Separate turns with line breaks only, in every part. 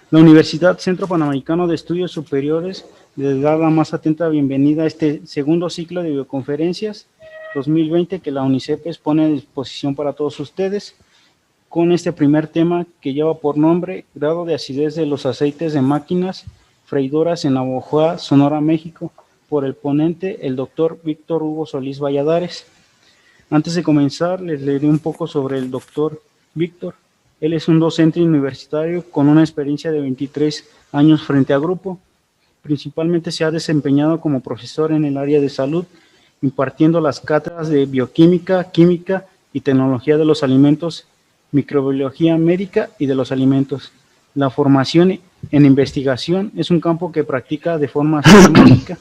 La Universidad Centro Panamericano de Estudios Superiores les da la más atenta bienvenida a este segundo ciclo de videoconferencias 2020 que la UNICEP pone a disposición para todos ustedes, con este primer tema que lleva por nombre grado de acidez de los aceites de máquinas freidoras en Navojoa, Sonora, México, por el ponente, el doctor Víctor Hugo Solís Valladares. Antes de comenzar, les leeré un poco sobre el doctor Víctor. Él es un docente universitario con una experiencia de 23 años frente a grupo. Principalmente se ha desempeñado como profesor en el área de salud, impartiendo las cátedras de bioquímica, química y tecnología de los alimentos, microbiología médica y de los alimentos. La formación en investigación es un campo que practica de forma sistemática.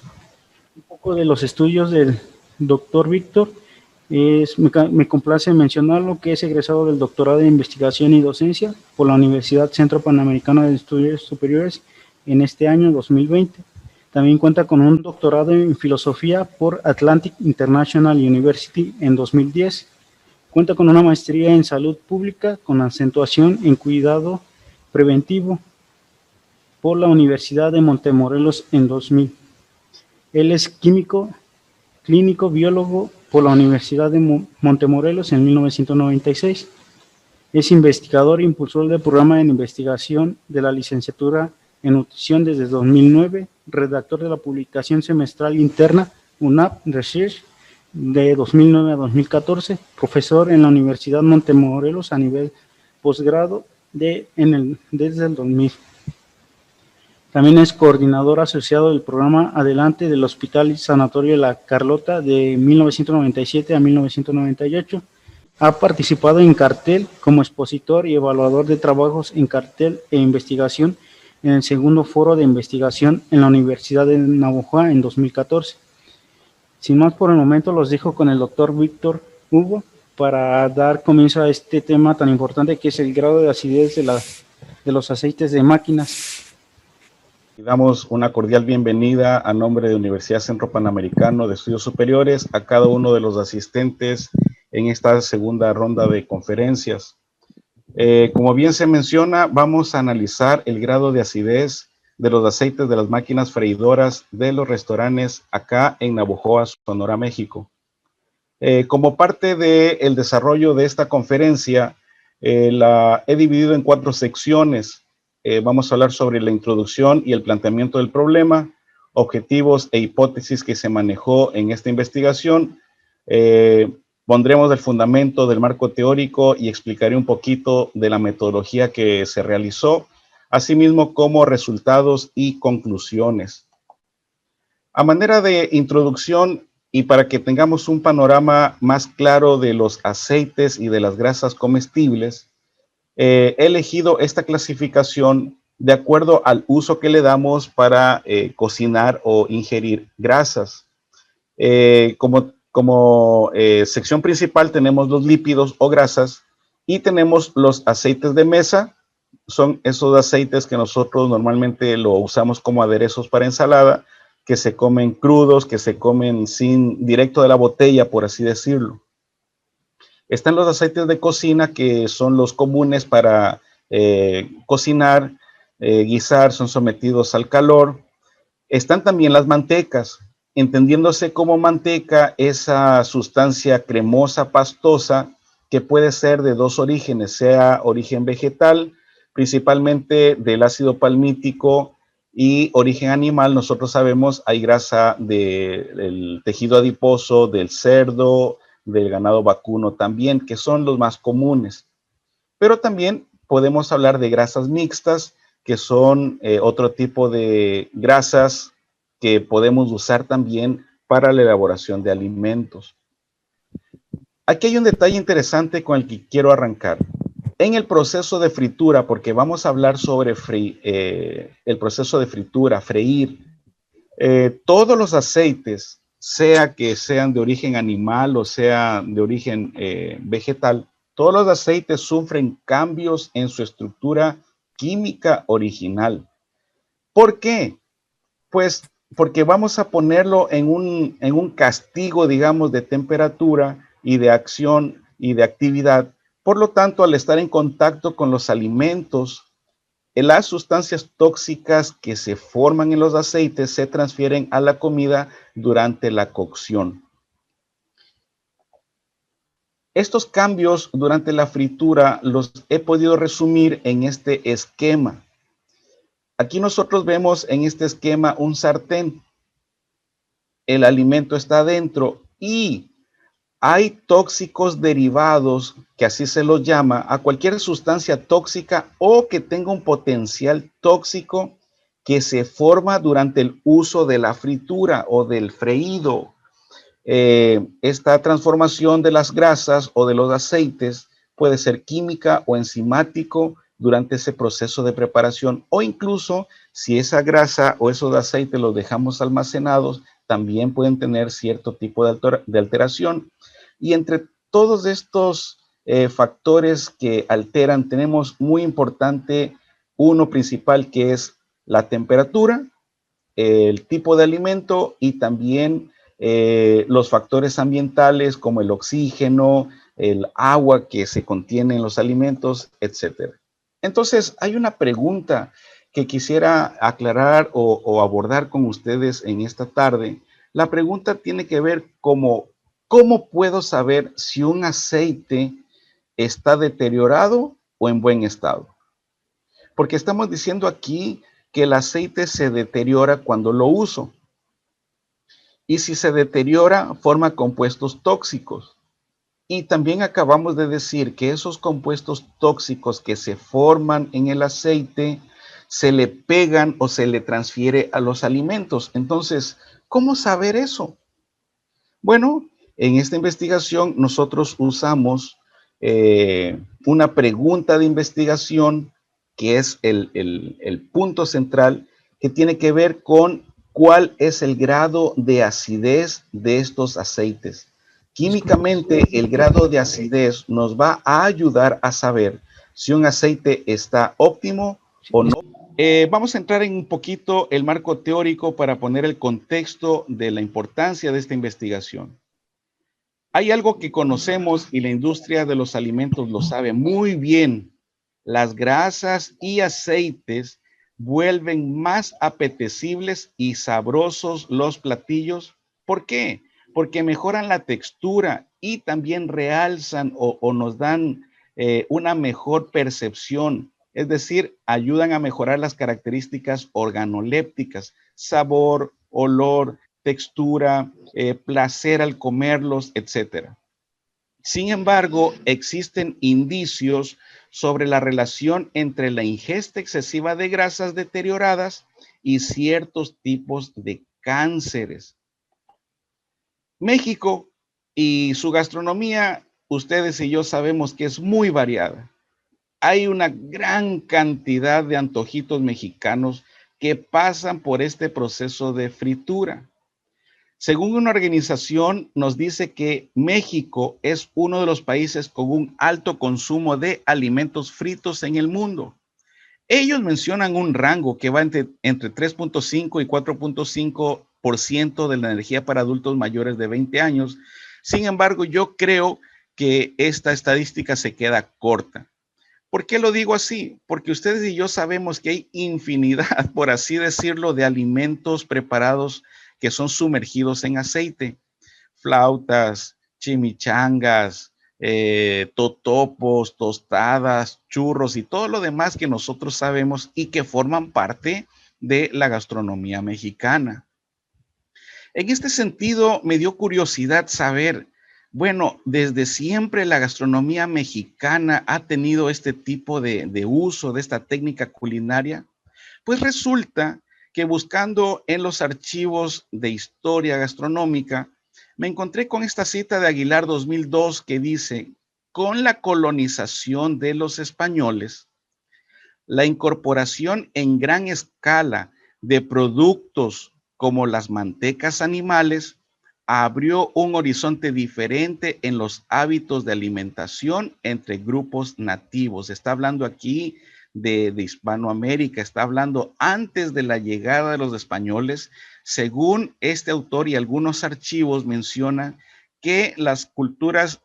Un poco de los estudios del doctor Víctor. Me complace mencionarlo que es egresado del doctorado de investigación y docencia por la Universidad Centro Panamericano de Estudios Superiores en este año 2020. También cuenta con un doctorado en filosofía por Atlantic International University en 2010. Cuenta con una maestría en salud pública con acentuación en cuidado preventivo por la Universidad de Montemorelos en 2000. Él es químico, clínico, biólogo por la Universidad de Montemorelos en 1996. Es investigador e impulsor del programa de investigación de la licenciatura en nutrición desde 2009, redactor de la publicación semestral interna UNAP Research de 2009 a 2014, profesor en la Universidad Montemorelos a nivel posgrado desde el 2000. También es coordinador asociado del programa Adelante del Hospital y Sanatorio La Carlota de 1997 a 1998. Ha participado en cartel como expositor y evaluador de trabajos en cartel e investigación en el segundo foro de investigación en la Universidad de Navojoa en 2014. Sin más por el momento, los dejo con el doctor Víctor Hugo para dar comienzo a este tema tan importante que es el grado de acidez de los aceites de máquinas.
Damos una cordial bienvenida a nombre de Universidad Centro Panamericano de Estudios Superiores a cada uno de los asistentes en esta segunda ronda de conferencias. Como bien se menciona, vamos a analizar el grado de acidez de los aceites de las máquinas freidoras de los restaurantes acá en Navojoa, Sonora, México. Como parte del desarrollo de esta conferencia, la he dividido en 4 secciones. Vamos a hablar sobre la introducción y el planteamiento del problema, objetivos e hipótesis que se manejó en esta investigación. Pondremos el fundamento del marco teórico y explicaré un poquito de la metodología que se realizó, asimismo como resultados y conclusiones. A manera de introducción y para que tengamos un panorama más claro de los aceites y de las grasas comestibles, he elegido esta clasificación de acuerdo al uso que le damos para cocinar o ingerir grasas. Como sección principal tenemos los lípidos o grasas y tenemos los aceites de mesa. Son esos aceites que nosotros normalmente lo usamos como aderezos para ensalada, que se comen crudos, que se comen directo de la botella, por así decirlo. Están los aceites de cocina, que son los comunes para cocinar, guisar, son sometidos al calor. Están también las mantecas, entendiéndose como manteca esa sustancia cremosa, pastosa, que puede ser de 2 orígenes, sea origen vegetal, principalmente del ácido palmítico, y origen animal. Nosotros sabemos hay grasa del tejido adiposo, del cerdo, del ganado vacuno también, que son los más comunes. Pero también podemos hablar de grasas mixtas, que son otro tipo de grasas que podemos usar también para la elaboración de alimentos. Aquí hay un detalle interesante con el que quiero arrancar. En el proceso de fritura, porque vamos a hablar sobre el proceso de fritura, freír, todos los aceites, sea que sean de origen animal o sea de origen vegetal, todos los aceites sufren cambios en su estructura química original. ¿Por qué? Pues porque vamos a ponerlo en un castigo, digamos, de temperatura y de acción y de actividad. Por lo tanto, al estar en contacto con los alimentos, las sustancias tóxicas que se forman en los aceites se transfieren a la comida durante la cocción. Estos cambios durante la fritura los he podido resumir en este esquema. Aquí nosotros vemos en este esquema un sartén. El alimento está adentro y hay tóxicos derivados, que así se los llama, a cualquier sustancia tóxica o que tenga un potencial tóxico que se forma durante el uso de la fritura o del freído. Esta transformación de las grasas o de los aceites puede ser química o enzimático durante ese proceso de preparación, o incluso si esa grasa o esos aceites los dejamos almacenados, también pueden tener cierto tipo de alteración. Y entre todos estos factores que alteran, tenemos muy importante uno principal, que es la temperatura, el tipo de alimento y también los factores ambientales como el oxígeno, el agua que se contiene en los alimentos, etc. Entonces, hay una pregunta que quisiera aclarar o abordar con ustedes en esta tarde. La pregunta tiene que ver como, ¿cómo puedo saber si un aceite está deteriorado o en buen estado? Porque estamos diciendo aquí que el aceite se deteriora cuando lo uso. Y si se deteriora, forma compuestos tóxicos. Y también acabamos de decir que esos compuestos tóxicos que se forman en el aceite se le pegan o se le transfiere a los alimentos. Entonces, ¿cómo saber eso? Bueno, en esta investigación nosotros usamos una pregunta de investigación que es el punto central, que tiene que ver con cuál es el grado de acidez de estos aceites. Químicamente, el grado de acidez nos va a ayudar a saber si un aceite está óptimo o no. Vamos a entrar en un poquito el marco teórico para poner el contexto de la importancia de esta investigación. Hay algo que conocemos y la industria de los alimentos lo sabe muy bien. Las grasas y aceites vuelven más apetecibles y sabrosos los platillos. ¿Por qué? Porque mejoran la textura y también realzan o nos dan una mejor percepción. Es decir, ayudan a mejorar las características organolépticas, sabor, olor, textura, placer al comerlos, etc. Sin embargo, existen indicios sobre la relación entre la ingesta excesiva de grasas deterioradas y ciertos tipos de cánceres. México y su gastronomía, ustedes y yo sabemos que es muy variada. Hay una gran cantidad de antojitos mexicanos que pasan por este proceso de fritura. Según una organización, nos dice que México es uno de los países con un alto consumo de alimentos fritos en el mundo. Ellos mencionan un rango que va entre 3.5 y 4.5% de la energía para adultos mayores de 20 años. Sin embargo, yo creo que esta estadística se queda corta. ¿Por qué lo digo así? Porque ustedes y yo sabemos que hay infinidad, por así decirlo, de alimentos preparados que son sumergidos en aceite. Flautas, chimichangas, totopos, tostadas, churros y todo lo demás que nosotros sabemos y que forman parte de la gastronomía mexicana. En este sentido, me dio curiosidad saber, bueno, desde siempre la gastronomía mexicana ha tenido este tipo de uso de esta técnica culinaria. Pues resulta que buscando en los archivos de historia gastronómica, me encontré con esta cita de Aguilar 2002 que dice: con la colonización de los españoles, la incorporación en gran escala de productos como las mantecas animales abrió un horizonte diferente en los hábitos de alimentación entre grupos nativos. Está hablando aquí de Hispanoamérica, está hablando antes de la llegada de los españoles. Según este autor y algunos archivos mencionan que las culturas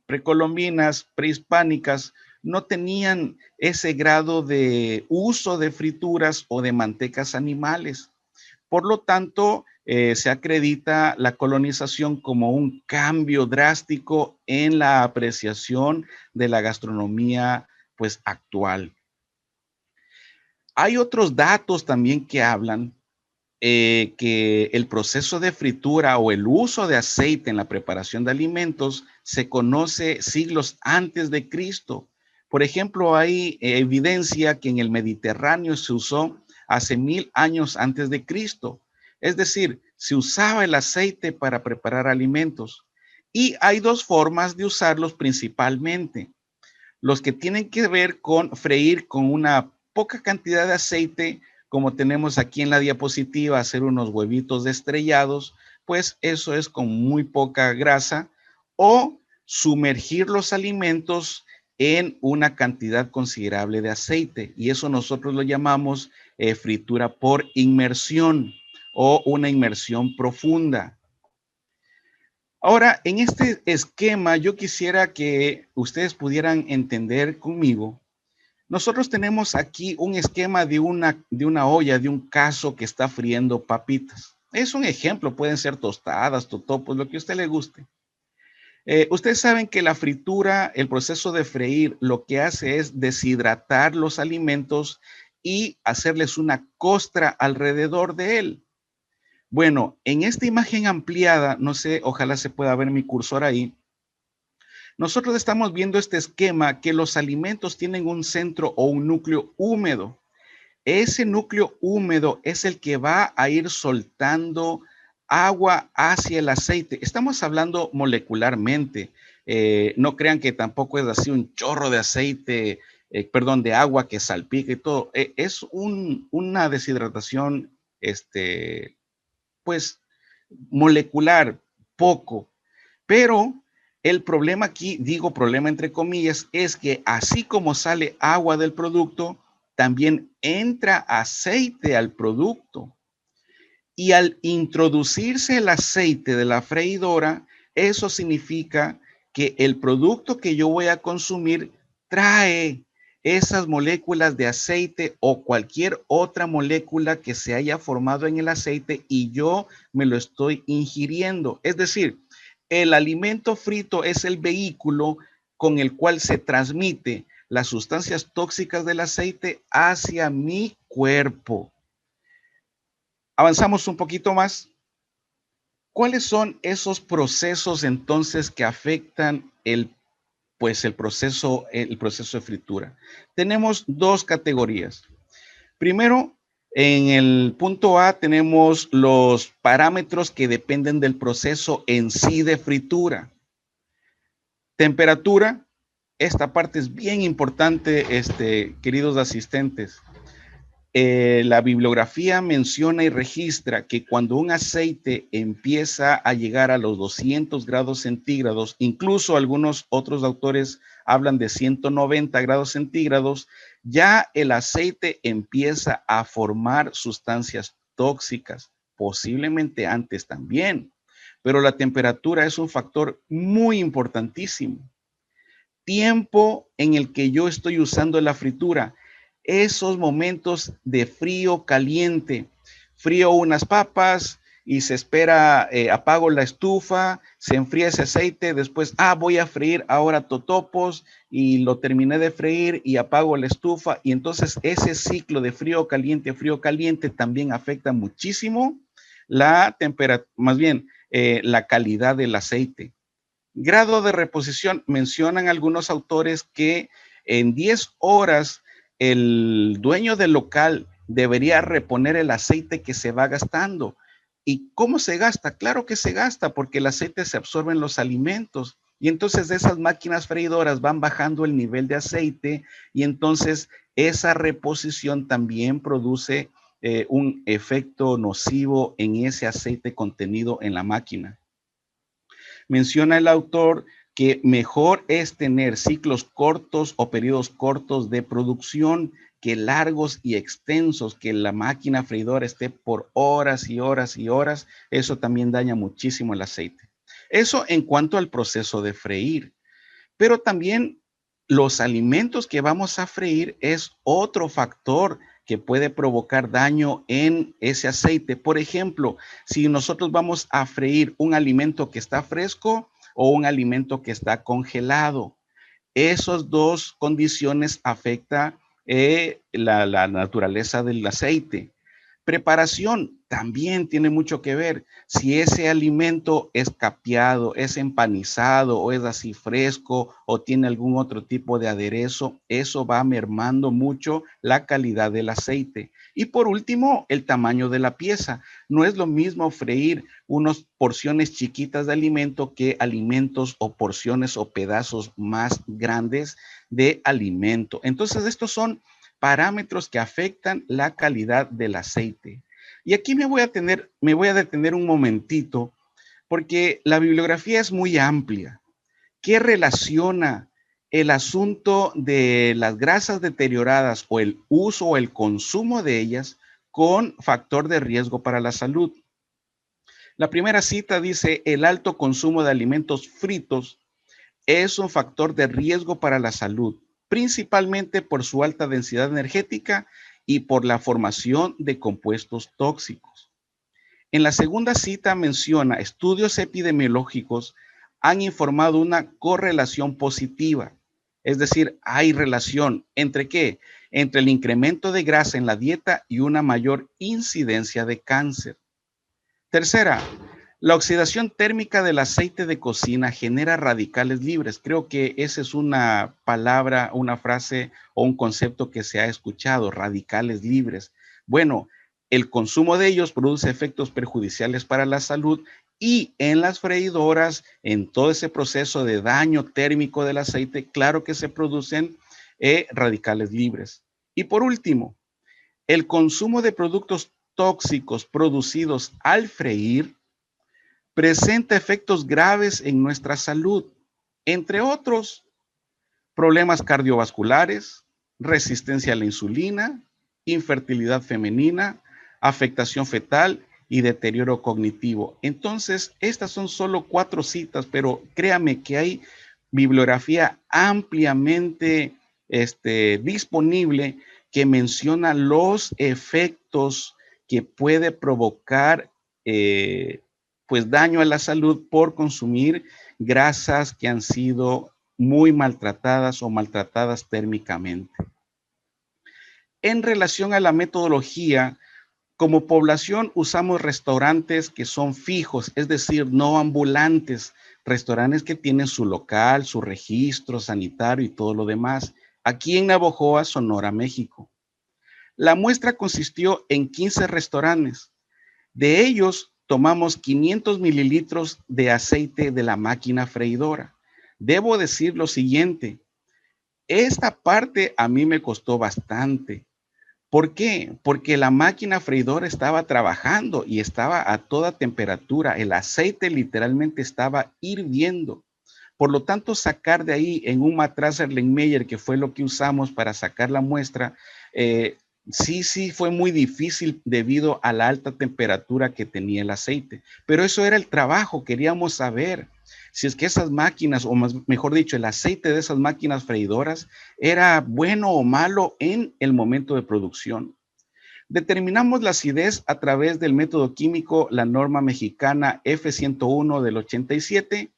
precolombinas, prehispánicas, no tenían ese grado de uso de frituras o de mantecas animales. Por lo tanto, se acredita la colonización como un cambio drástico en la apreciación de la gastronomía, pues, actual. Hay otros datos también que hablan que el proceso de fritura o el uso de aceite en la preparación de alimentos se conoce siglos antes de Cristo. Por ejemplo, hay evidencia que en el Mediterráneo se usó hace 1000 años antes de Cristo. Es decir, se usaba el aceite para preparar alimentos. Y hay dos formas de usarlos principalmente. Los que tienen que ver con freír con una poca cantidad de aceite, como tenemos aquí en la diapositiva, hacer unos huevitos estrellados, pues eso es con muy poca grasa, o sumergir los alimentos en una cantidad considerable de aceite, y eso nosotros lo llamamos fritura por inmersión o una inmersión profunda. Ahora, en este esquema, yo quisiera que ustedes pudieran entender conmigo. Nosotros tenemos aquí un esquema de una olla, de un caso que está friendo papitas. Es un ejemplo, pueden ser tostadas, totopos, lo que a usted le guste. Ustedes saben que la fritura, el proceso de freír, lo que hace es deshidratar los alimentos y hacerles una costra alrededor de él. Bueno, en esta imagen ampliada, no sé, ojalá se pueda ver mi cursor ahí. Nosotros estamos viendo este esquema que los alimentos tienen un centro o un núcleo húmedo. Ese núcleo húmedo es el que va a ir soltando agua hacia el aceite. Estamos hablando molecularmente. No crean que tampoco es así un chorro de aceite, perdón, de agua que salpica y todo. Es una deshidratación, pues, molecular, poco. Pero el problema aquí, digo problema entre comillas, es que así como sale agua del producto, también entra aceite al producto. Y al introducirse el aceite de la freidora, eso significa que el producto que yo voy a consumir trae esas moléculas de aceite o cualquier otra molécula que se haya formado en el aceite y yo me lo estoy ingiriendo. Es decir, el alimento frito es el vehículo con el cual se transmite las sustancias tóxicas del aceite hacia mi cuerpo. Avanzamos un poquito más. ¿Cuáles son esos procesos entonces que afectan el proceso de fritura? Tenemos dos categorías. Primero, en el punto A tenemos los parámetros que dependen del proceso en sí de fritura. Temperatura, esta parte es bien importante, queridos asistentes. La bibliografía menciona y registra que cuando un aceite empieza a llegar a los 200 grados centígrados, incluso algunos otros autores hablan de 190 grados centígrados, ya el aceite empieza a formar sustancias tóxicas, posiblemente antes también, pero la temperatura es un factor muy importantísimo. Tiempo en el que yo estoy usando la fritura. Esos momentos de frío caliente, frío unas papas y se espera, apago la estufa, se enfría ese aceite, después, voy a freír ahora totopos y lo terminé de freír y apago la estufa y entonces ese ciclo de frío caliente también afecta muchísimo la temperatura, más bien la calidad del aceite. Grado de reposición, mencionan algunos autores que en 10 horas el dueño del local debería reponer el aceite que se va gastando. ¿Y cómo se gasta? Claro que se gasta porque el aceite se absorbe en los alimentos y entonces esas máquinas freidoras van bajando el nivel de aceite y entonces esa reposición también produce un efecto nocivo en ese aceite contenido en la máquina. Menciona el autor que mejor es tener ciclos cortos o periodos cortos de producción que largos y extensos, que la máquina freidora esté por horas y horas y horas. Eso también daña muchísimo el aceite. Eso en cuanto al proceso de freír. Pero también los alimentos que vamos a freír es otro factor que puede provocar daño en ese aceite. Por ejemplo, si nosotros vamos a freír un alimento que está fresco o un alimento que está congelado, esas dos condiciones afectan la naturaleza del aceite. Preparación también tiene mucho que ver. Si ese alimento es capeado, es empanizado o es así fresco o tiene algún otro tipo de aderezo, eso va mermando mucho la calidad del aceite. Y por último, el tamaño de la pieza. No es lo mismo freír unas porciones chiquitas de alimento que alimentos o porciones o pedazos más grandes de alimento. Entonces, estos son parámetros que afectan la calidad del aceite. Y aquí me voy a detener un momentito, porque la bibliografía es muy amplia. ¿Qué relaciona el asunto de las grasas deterioradas o el uso o el consumo de ellas con factor de riesgo para la salud? La primera cita dice: el alto consumo de alimentos fritos es un factor de riesgo para la salud, principalmente por su alta densidad energética y por la formación de compuestos tóxicos. En la segunda cita menciona: estudios epidemiológicos han informado una correlación positiva, es decir, hay relación entre ¿qué? Entre el incremento de grasa en la dieta y una mayor incidencia de cáncer. Tercera, la oxidación térmica del aceite de cocina genera radicales libres. Creo que esa es una palabra, una frase o un concepto que se ha escuchado, radicales libres. Bueno, el consumo de ellos produce efectos perjudiciales para la salud y en las freidoras, en todo ese proceso de daño térmico del aceite, claro que se producen radicales libres. Y por último, el consumo de productos tóxicos producidos al freír presenta efectos graves en nuestra salud, entre otros problemas cardiovasculares, resistencia a la insulina, infertilidad femenina, afectación fetal y deterioro cognitivo. Entonces, estas son solo 4 citas, pero créame que hay bibliografía ampliamente disponible que menciona los efectos que puede provocar pues daño a la salud por consumir grasas que han sido muy maltratadas o maltratadas térmicamente. En relación a la metodología, como población usamos restaurantes que son fijos, es decir, no ambulantes, restaurantes que tienen su local, su registro sanitario y todo lo demás. Aquí en Navojoa, Sonora, México. La muestra consistió en 15 restaurantes. De ellos, tomamos 500 mililitros de aceite de la máquina freidora. Debo decir lo siguiente, esta parte a mí me costó bastante. ¿Por qué? Porque la máquina freidora estaba trabajando y estaba a toda temperatura. El aceite literalmente estaba hirviendo. Por lo tanto, sacar de ahí en un matraz Erlenmeyer, que fue lo que usamos para sacar la muestra, sí fue muy difícil debido a la alta temperatura que tenía el aceite. Pero eso era el trabajo, queríamos saber si es que esas máquinas, o mejor dicho, el aceite de esas máquinas freidoras era bueno o malo en el momento de producción. Determinamos la acidez a través del método químico, la norma mexicana F101 del 87,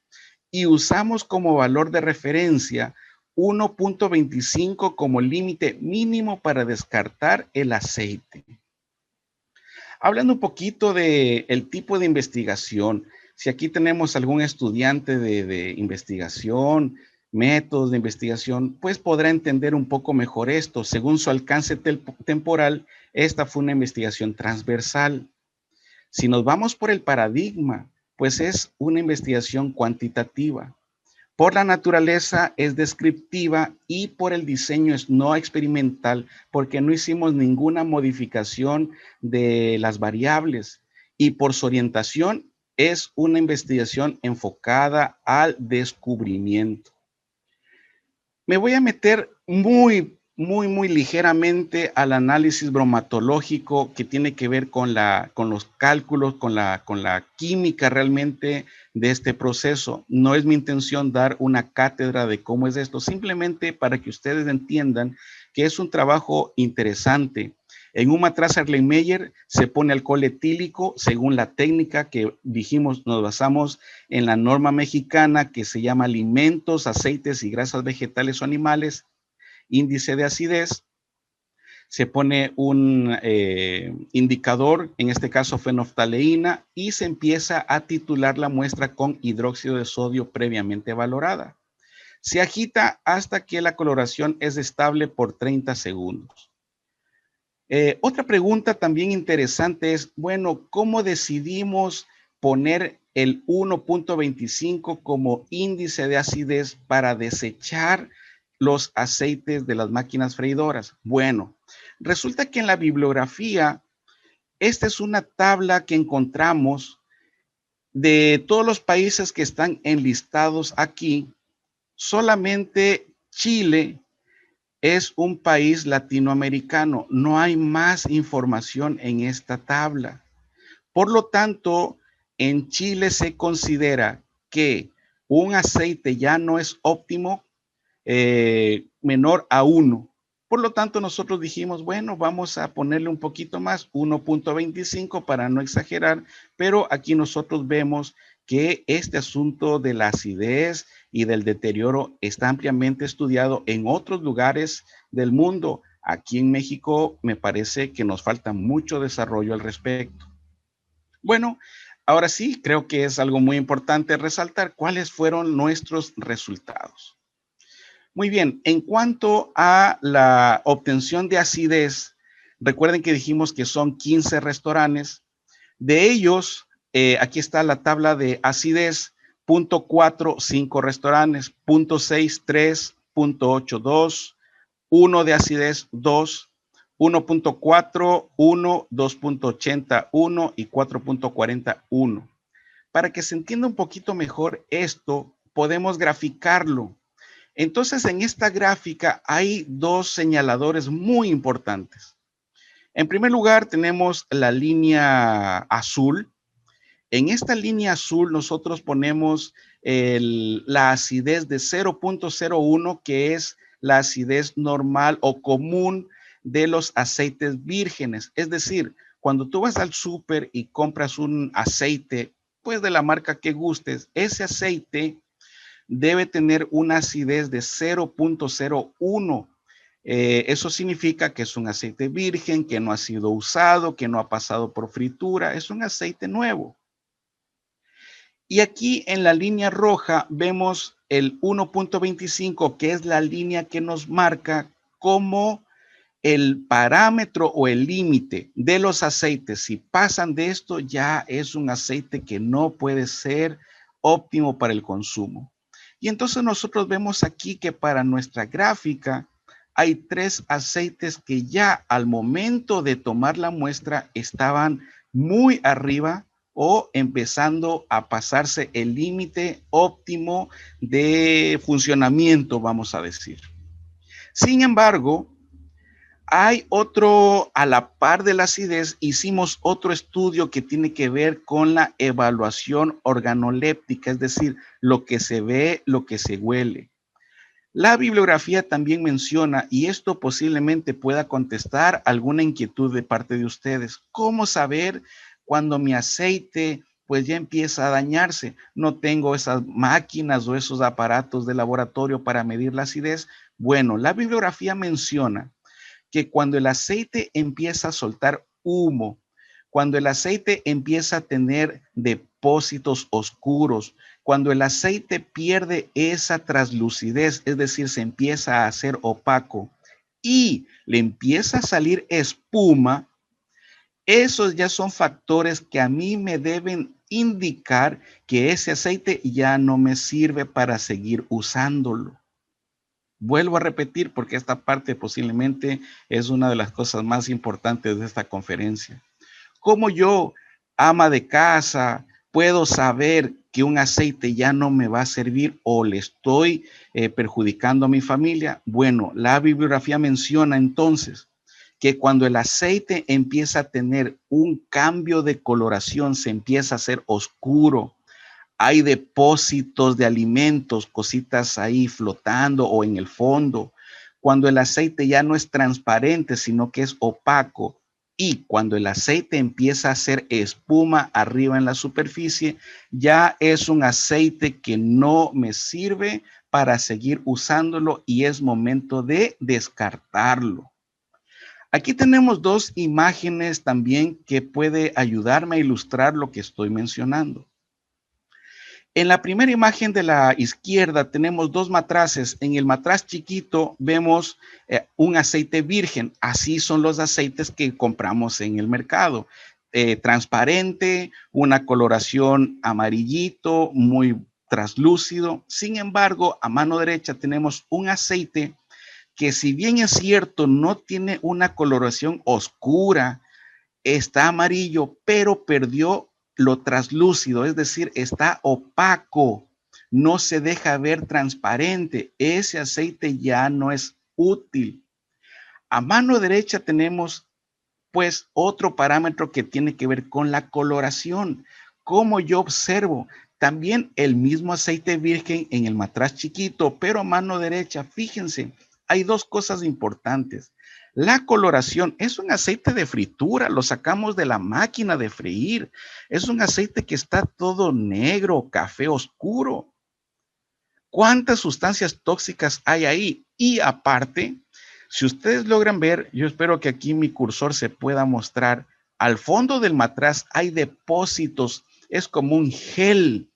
y usamos como valor de referencia 1.25 como límite mínimo para descartar el aceite. Hablando un poquito del tipo de investigación, si aquí tenemos algún estudiante de investigación, métodos de investigación, pues podrá entender un poco mejor esto. Según su alcance temporal, esta fue una investigación transversal. Si nos vamos por el paradigma, pues es una investigación cuantitativa. Por la naturaleza es descriptiva y por el diseño es no experimental, porque no hicimos ninguna modificación de las variables. Y por su orientación es una investigación enfocada al descubrimiento. Me voy a meter muy muy ligeramente al análisis bromatológico que tiene que ver con los cálculos, con la química realmente de este proceso. No es mi intención dar una cátedra de cómo es esto, simplemente para que ustedes entiendan que es un trabajo interesante. En un matraz Erlenmeyer se pone alcohol etílico según la técnica que dijimos, nos basamos en la norma mexicana que se llama alimentos, aceites y grasas vegetales o animales, índice de acidez. Se pone un indicador, en este caso fenoftaleína, y se empieza a titular la muestra con hidróxido de sodio previamente valorada. Se agita hasta que la coloración es estable por 30 segundos. Otra pregunta también interesante es, bueno, ¿cómo decidimos poner el 1.25 como índice de acidez para desechar los aceites de las máquinas freidoras? Bueno, resulta que en la bibliografía, esta es una tabla que encontramos de todos los países que están enlistados aquí. Solamente Chile es un país latinoamericano. No hay más información en esta tabla. Por lo tanto, en Chile se considera que un aceite ya no es óptimo menor a 1. Por lo tanto, nosotros dijimos, bueno, vamos a ponerle un poquito más, 1.25 para no exagerar, pero aquí nosotros vemos que este asunto de la acidez y del deterioro está ampliamente estudiado en otros lugares del mundo. Aquí en México me parece que nos falta mucho desarrollo al respecto. Bueno, ahora sí, creo que es algo muy importante resaltar cuáles fueron nuestros resultados. Muy bien, en cuanto a la obtención de acidez, recuerden que dijimos que son 15 restaurantes. De ellos, aquí está la tabla de acidez, 0.4, 5 restaurantes, 0.6, 3, 0.8, 2, 1 de acidez, 2, 1.4, 1, 2.80, 1 y 4.40, 1. Para que se entienda un poquito mejor esto, podemos graficarlo. Entonces, en esta gráfica hay dos señaladores muy importantes. En primer lugar, tenemos la línea azul. En esta línea azul nosotros ponemos la acidez de 0.01, que es la acidez normal o común de los aceites vírgenes. Es decir, cuando tú vas al súper y compras un aceite, pues de la marca que gustes, ese aceite debe tener una acidez de 0.01. Eso significa que es un aceite virgen, que no ha sido usado, que no ha pasado por fritura, es un aceite nuevo. Y aquí en la línea roja vemos el 1.25, que es la línea que nos marca como el parámetro o el límite de los aceites. Si pasan de esto, ya es un aceite que no puede ser óptimo para el consumo. Y entonces nosotros vemos aquí que para nuestra gráfica hay 3 aceites que ya al momento de tomar la muestra estaban muy arriba o empezando a pasarse el límite óptimo de funcionamiento, vamos a decir. Sin embargo, hay otro, a la par de la acidez, hicimos otro estudio que tiene que ver con la evaluación organoléptica, es decir, lo que se ve, lo que se huele. La bibliografía también menciona, y esto posiblemente pueda contestar alguna inquietud de parte de ustedes, ¿cómo saber cuando mi aceite pues ya empieza a dañarse? No tengo esas máquinas o esos aparatos de laboratorio para medir la acidez. Bueno, la bibliografía menciona que cuando el aceite empieza a soltar humo, cuando el aceite empieza a tener depósitos oscuros, cuando el aceite pierde esa translucidez, es decir, se empieza a hacer opaco y le empieza a salir espuma, esos ya son factores que a mí me deben indicar que ese aceite ya no me sirve para seguir usándolo. Vuelvo a repetir porque esta parte posiblemente es una de las cosas más importantes de esta conferencia. Como yo, ama de casa, puedo saber que un aceite ya no me va a servir o le estoy perjudicando a mi familia? Bueno, la bibliografía menciona entonces que cuando el aceite empieza a tener un cambio de coloración, se empieza a hacer oscuro, hay depósitos de alimentos, cositas ahí flotando o en el fondo, cuando el aceite ya no es transparente, sino que es opaco, y cuando el aceite empieza a hacer espuma arriba en la superficie, ya es un aceite que no me sirve para seguir usándolo y es momento de descartarlo. Aquí tenemos dos imágenes también que puede ayudarme a ilustrar lo que estoy mencionando. En la primera imagen de la izquierda tenemos dos matraces. En el matraz chiquito vemos un aceite virgen. Así son los aceites que compramos en el mercado. Transparente, una coloración amarillito, muy traslúcido. Sin embargo, a mano derecha tenemos un aceite que, si bien es cierto, no tiene una coloración oscura, está amarillo, pero perdió lo traslúcido, es decir, está opaco, no se deja ver transparente. Ese aceite ya no es útil. A mano derecha tenemos pues otro parámetro que tiene que ver con la coloración. Como yo observo, también el mismo aceite virgen en el matraz chiquito, pero a mano derecha, fíjense, hay dos cosas importantes. La coloración es un aceite de fritura, lo sacamos de la máquina de freír. Es un aceite que está todo negro, café oscuro. ¿Cuántas sustancias tóxicas hay ahí? Y aparte, si ustedes logran ver, yo espero que aquí mi cursor se pueda mostrar, al fondo del matraz hay depósitos, es como un gel.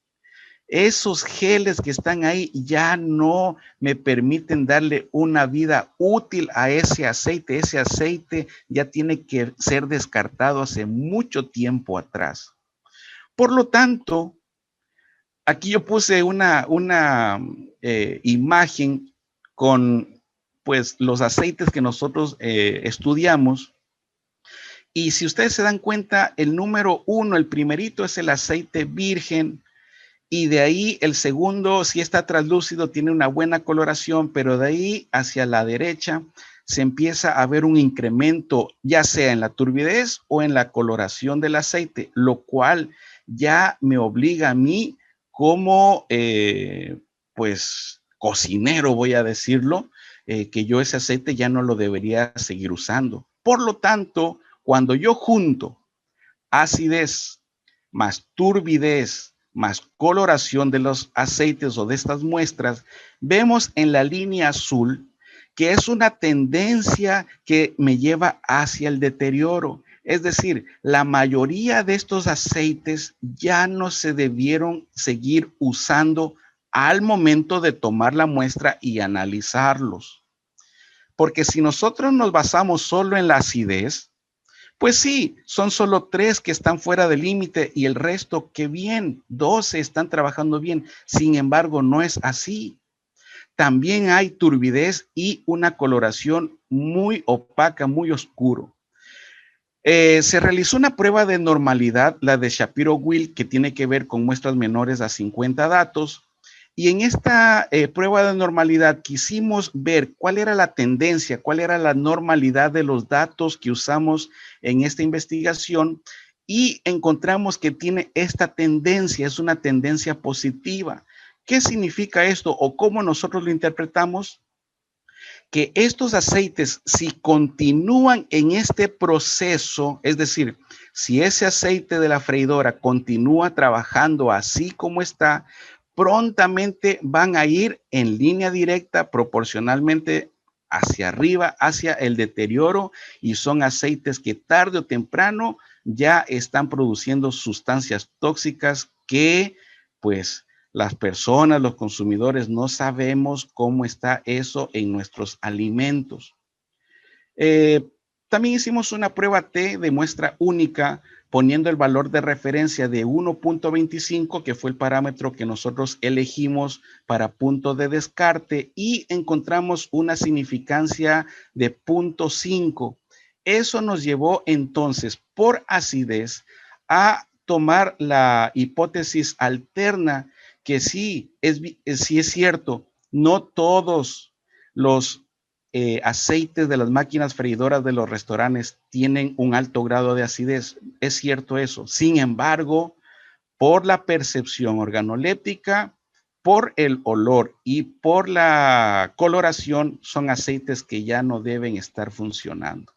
Esos geles que están ahí ya no me permiten darle una vida útil a ese aceite. Ese aceite ya tiene que ser descartado hace mucho tiempo atrás. Por lo tanto, aquí yo puse una imagen con pues los aceites que nosotros estudiamos. Y si ustedes se dan cuenta, el número 1, el primerito, es el aceite virgen. Y de ahí el segundo, si está translúcido, tiene una buena coloración, pero de ahí hacia la derecha se empieza a ver un incremento, ya sea en la turbidez o en la coloración del aceite, lo cual ya me obliga a mí como, pues, cocinero, voy a decirlo, que yo ese aceite ya no lo debería seguir usando. Por lo tanto, cuando yo junto acidez más turbidez más coloración de los aceites o de estas muestras, vemos en la línea azul que es una tendencia que me lleva hacia el deterioro. Es decir, la mayoría de estos aceites ya no se debieron seguir usando al momento de tomar la muestra y analizarlos. Porque si nosotros nos basamos solo en la acidez, pues sí, son solo 3 que están fuera del límite y el resto, qué bien, 12 están trabajando bien. Sin embargo, no es así. También hay turbidez y una coloración muy opaca, muy oscuro. Se realizó una prueba de normalidad, la de Shapiro-Wilk, que tiene que ver con muestras menores a 50 datos. Y en esta prueba de normalidad quisimos ver cuál era la tendencia, cuál era la normalidad de los datos que usamos en esta investigación y encontramos que tiene esta tendencia, es una tendencia positiva. ¿Qué significa esto o cómo nosotros lo interpretamos? Que estos aceites, si continúan en este proceso, es decir, si ese aceite de la freidora continúa trabajando así como está, prontamente van a ir en línea directa proporcionalmente hacia arriba, hacia el deterioro, y son aceites que tarde o temprano ya están produciendo sustancias tóxicas que pues las personas, los consumidores, no sabemos cómo está eso en nuestros alimentos. También hicimos una prueba T de muestra única poniendo el valor de referencia de 1.25, que fue el parámetro que nosotros elegimos para punto de descarte, y encontramos una significancia de 0.5. Eso nos llevó entonces por acidez a tomar la hipótesis alterna, que sí es cierto, no todos los aceites de las máquinas freidoras de los restaurantes tienen un alto grado de acidez. Es cierto eso. Sin embargo, por la percepción organoléptica, por el olor y por la coloración, son aceites que ya no deben estar funcionando.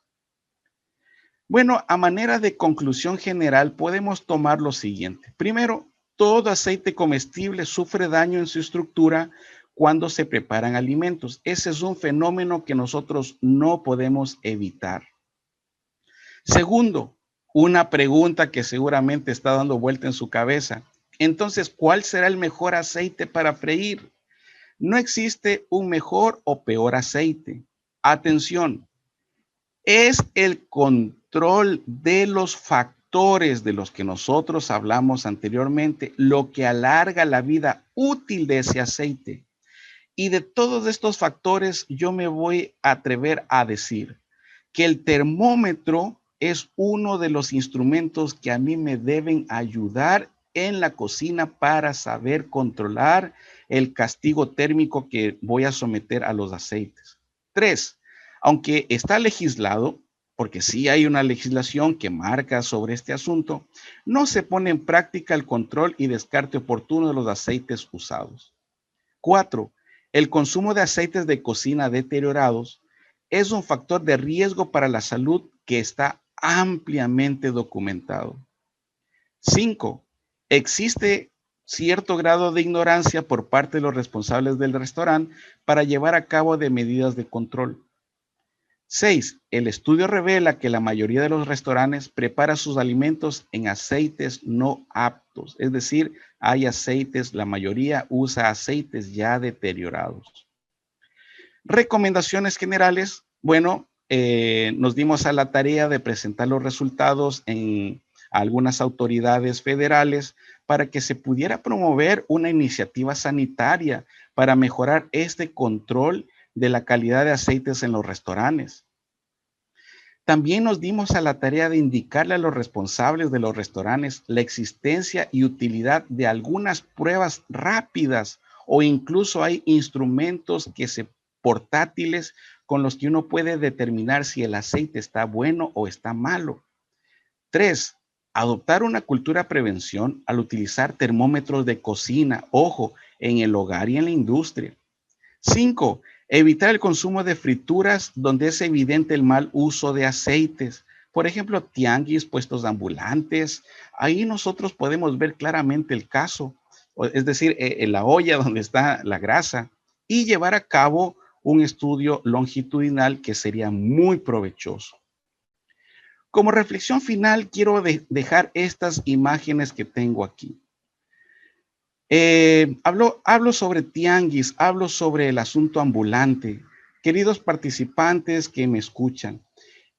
Bueno, a manera de conclusión general, podemos tomar lo siguiente. Primero, todo aceite comestible sufre daño en su estructura cuando se preparan alimentos. Ese es un fenómeno que nosotros no podemos evitar. Segundo, una pregunta que seguramente está dando vuelta en su cabeza. Entonces, ¿cuál será el mejor aceite para freír? No existe un mejor o peor aceite. Atención, es el control de los factores de los que nosotros hablamos anteriormente lo que alarga la vida útil de ese aceite. Y de todos estos factores, yo me voy a atrever a decir que el termómetro es uno de los instrumentos que a mí me deben ayudar en la cocina para saber controlar el castigo térmico que voy a someter a los aceites. 3. Aunque está legislado, porque sí hay una legislación que marca sobre este asunto, no se pone en práctica el control y descarte oportuno de los aceites usados. 4. El consumo de aceites de cocina deteriorados es un factor de riesgo para la salud que está ampliamente documentado. 5. Existe cierto grado de ignorancia por parte de los responsables del restaurante para llevar a cabo de medidas de control. 6. El estudio revela que la mayoría de los restaurantes prepara sus alimentos en aceites no aptos, es decir, hay aceites, la mayoría usa aceites ya deteriorados. Recomendaciones generales, bueno, nos dimos a la tarea de presentar los resultados en algunas autoridades federales para que se pudiera promover una iniciativa sanitaria para mejorar este control de la calidad de aceites en los restaurantes. También nos dimos a la tarea de indicarle a los responsables de los restaurantes la existencia y utilidad de algunas pruebas rápidas o incluso hay instrumentos portátiles con los que uno puede determinar si el aceite está bueno o está malo. 3. Adoptar una cultura de prevención al utilizar termómetros de cocina, ojo, en el hogar y en la industria. 5. Evitar el consumo de frituras donde es evidente el mal uso de aceites. Por ejemplo, tianguis, puestos ambulantes. Ahí nosotros podemos ver claramente el caso, es decir, en la olla donde está la grasa, y llevar a cabo un estudio longitudinal que sería muy provechoso. Como reflexión final, quiero dejar estas imágenes que tengo aquí. Hablo sobre tianguis, hablo sobre el asunto ambulante. Queridos participantes que me escuchan,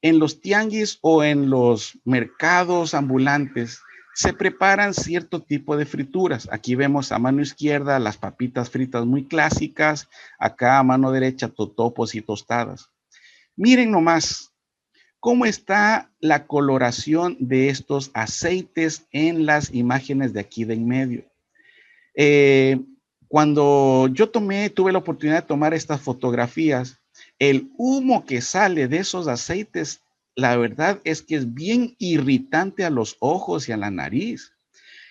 en los tianguis o en los mercados ambulantes se preparan cierto tipo de frituras. Aquí vemos a mano izquierda las papitas fritas muy clásicas, acá a mano derecha totopos y tostadas. Miren nomás cómo está la coloración de estos aceites en las imágenes de aquí de en medio. Cuando yo tuve la oportunidad de tomar estas fotografías, el humo que sale de esos aceites, la verdad es que es bien irritante a los ojos y a la nariz.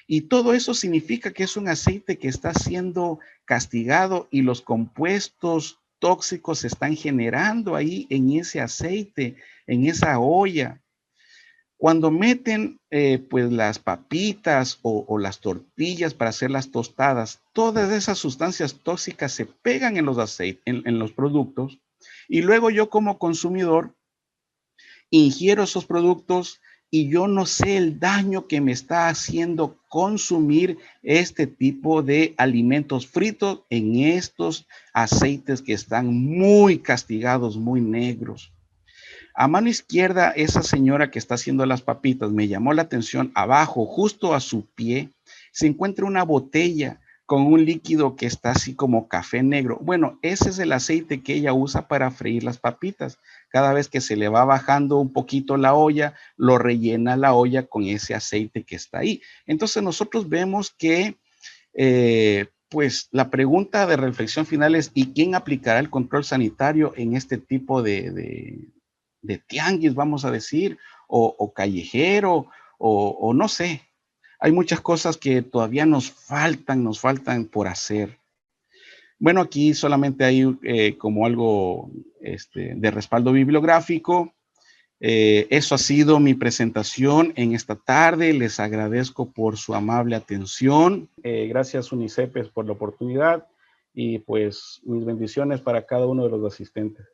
Y todo eso significa que es un aceite que está siendo castigado y los compuestos tóxicos se están generando ahí en ese aceite, en esa olla. Cuando meten pues las papitas o las tortillas para hacer las tostadas, todas esas sustancias tóxicas se pegan en los aceites, en los productos, y luego yo como consumidor ingiero esos productos y yo no sé el daño que me está haciendo consumir este tipo de alimentos fritos en estos aceites que están muy castigados, muy negros. A mano izquierda, esa señora que está haciendo las papitas me llamó la atención. Abajo, justo a su pie, se encuentra una botella con un líquido que está así como café negro. Bueno, ese es el aceite que ella usa para freír las papitas. Cada vez que se le va bajando un poquito la olla, lo rellena la olla con ese aceite que está ahí. Entonces nosotros vemos que pues la pregunta de reflexión final es: ¿y quién aplicará el control sanitario en este tipo de tianguis, vamos a decir, o callejero, o no sé? Hay muchas cosas que todavía nos faltan por hacer. Bueno, aquí solamente hay como algo de respaldo bibliográfico. Eso ha sido mi presentación en esta tarde. Les agradezco por su amable atención. Gracias, UNICEPES, por la oportunidad y pues mis bendiciones para cada uno de los asistentes.